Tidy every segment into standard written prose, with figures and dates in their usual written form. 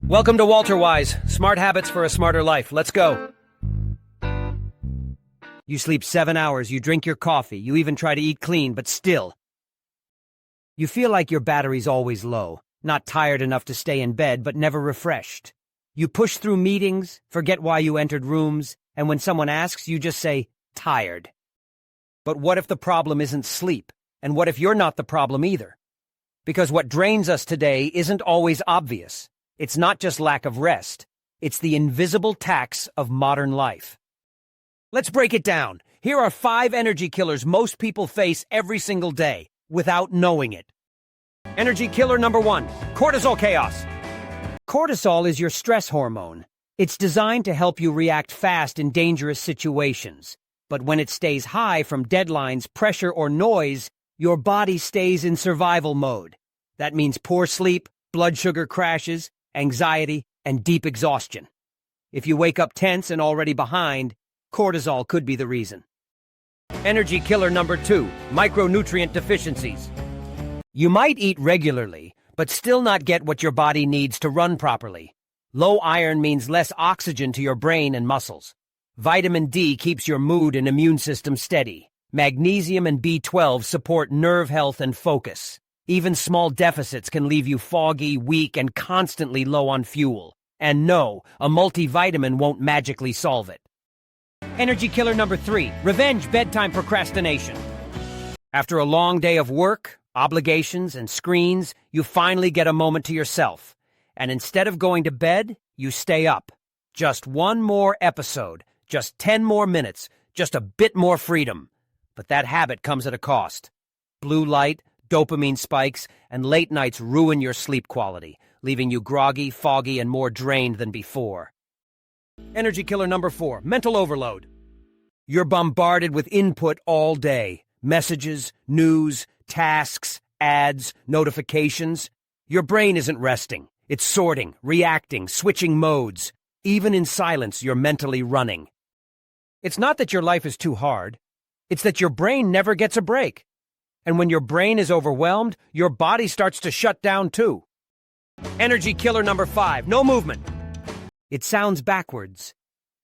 Welcome to WalterWise, smart habits for a smarter life. Let's go. You sleep 7 hours, you drink your coffee, you even try to eat clean, but still. You feel like your battery's always low, not tired enough to stay in bed, but never refreshed. You push through meetings, forget why you entered rooms, and when someone asks, you just say, tired. But what if the problem isn't sleep? And what if you're not the problem either? Because what drains us today isn't always obvious. It's not just lack of rest. It's the invisible tax of modern life. Let's break it down. Here are 5 energy killers most people face every single day without knowing it. Energy killer number 1, cortisol chaos. Cortisol is your stress hormone. It's designed to help you react fast in dangerous situations. But when it stays high from deadlines, pressure, or noise, your body stays in survival mode. That means poor sleep, blood sugar crashes, anxiety, and deep exhaustion. If you wake up tense and already behind, cortisol could be the reason. Energy killer number 2, micronutrient deficiencies. You might eat regularly, but still not get what your body needs to run properly. Low iron means less oxygen to your brain and muscles. Vitamin D keeps your mood and immune system steady. Magnesium and B12 support nerve health and focus. Even small deficits can leave you foggy, weak, and constantly low on fuel. And no, a multivitamin won't magically solve it. Energy killer number 3, revenge bedtime procrastination. After a long day of work, obligations, and screens, you finally get a moment to yourself. And instead of going to bed, you stay up. Just one more episode, just 10 more minutes, just a bit more freedom. But that habit comes at a cost. Blue light, dopamine spikes, and late nights ruin your sleep quality, leaving you groggy, foggy, and more drained than before. Energy killer number 4, mental overload. You're bombarded with input all day. Messages, news, tasks, ads, notifications. Your brain isn't resting. It's sorting, reacting, switching modes. Even in silence, you're mentally running. It's not that your life is too hard. It's that your brain never gets a break. And when your brain is overwhelmed, your body starts to shut down too. Energy killer number 5, no movement. It sounds backwards.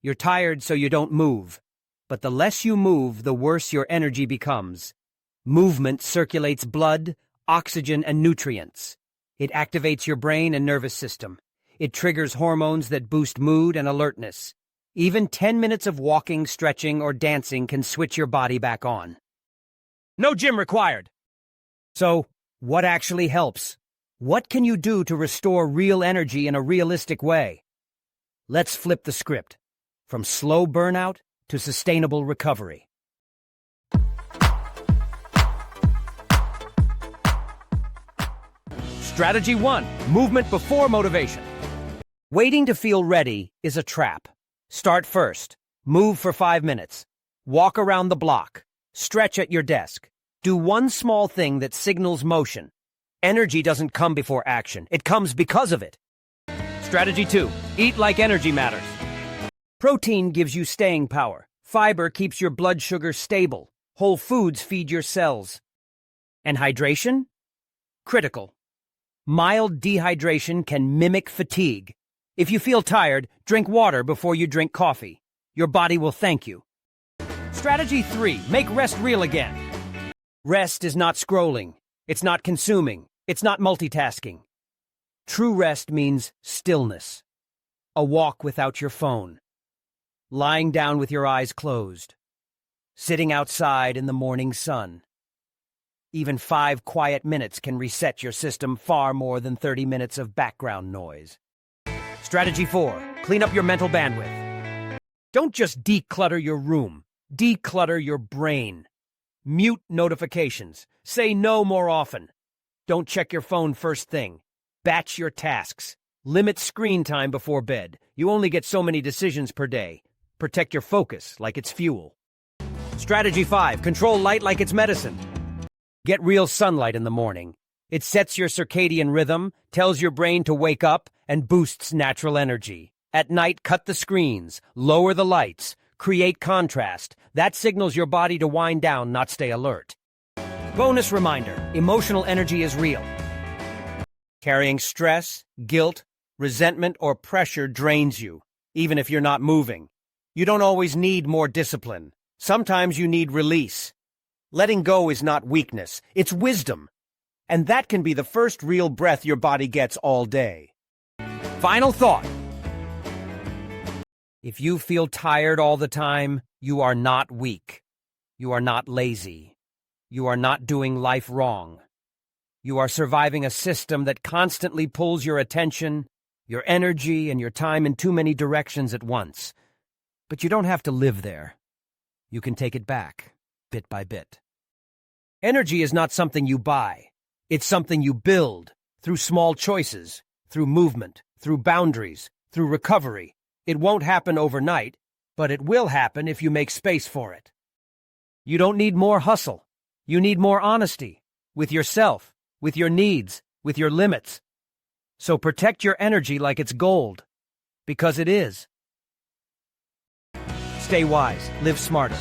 You're tired so you don't move. But the less you move, the worse your energy becomes. Movement circulates blood, oxygen, and nutrients. It activates your brain and nervous system. It triggers hormones that boost mood and alertness. Even 10 minutes of walking, stretching, or dancing can switch your body back on. No gym required. So, what actually helps? What can you do to restore real energy in a realistic way? Let's flip the script. From slow burnout to sustainable recovery. Strategy 1. Movement before motivation. Waiting to feel ready is a trap. Start first. Move for 5 minutes. Walk around the block. Stretch at your desk. Do one small thing that signals motion. Energy doesn't come before action. It comes because of it. Strategy 2. Eat like energy matters. Protein gives you staying power. Fiber keeps your blood sugar stable. Whole foods feed your cells. And hydration? Critical. Mild dehydration can mimic fatigue. If you feel tired, drink water before you drink coffee. Your body will thank you. Strategy 3. Make rest real again. Rest is not scrolling. It's not consuming. It's not multitasking. True rest means stillness. A walk without your phone. Lying down with your eyes closed. Sitting outside in the morning sun. Even 5 quiet minutes can reset your system far more than 30 minutes of background noise. Strategy 4. Clean up your mental bandwidth. Don't just declutter your room. Declutter your brain. Mute notifications. Say no more often. Don't check your phone first thing. Batch your tasks. Limit screen time before bed. You only get so many decisions per day. Protect your focus like it's fuel. Strategy 5. Control light like it's medicine. Get real sunlight in the morning. It sets your circadian rhythm, tells your brain to wake up, and boosts natural energy. At night, cut the screens, lower the lights, create contrast. That signals your body to wind down, not stay alert. Bonus reminder, emotional energy is real. Carrying stress, guilt, Resentment or pressure drains you, even if you're not moving. You don't always need more discipline. Sometimes you need release. Letting go is not weakness, it's wisdom. And that can be the first real breath your body gets all day. Final thought. If you feel tired all the time, you are not weak. You are not lazy. You are not doing life wrong. You are surviving a system that constantly pulls your attention, your energy, and your time in too many directions at once. But you don't have to live there. You can take it back, bit by bit. Energy is not something you buy. It's something you build through small choices, through movement, through boundaries, through recovery. It won't happen overnight, but it will happen if you make space for it. You don't need more hustle. You need more honesty with yourself, with your needs, with your limits. So protect your energy like it's gold, because it is. Stay wise, live smarter.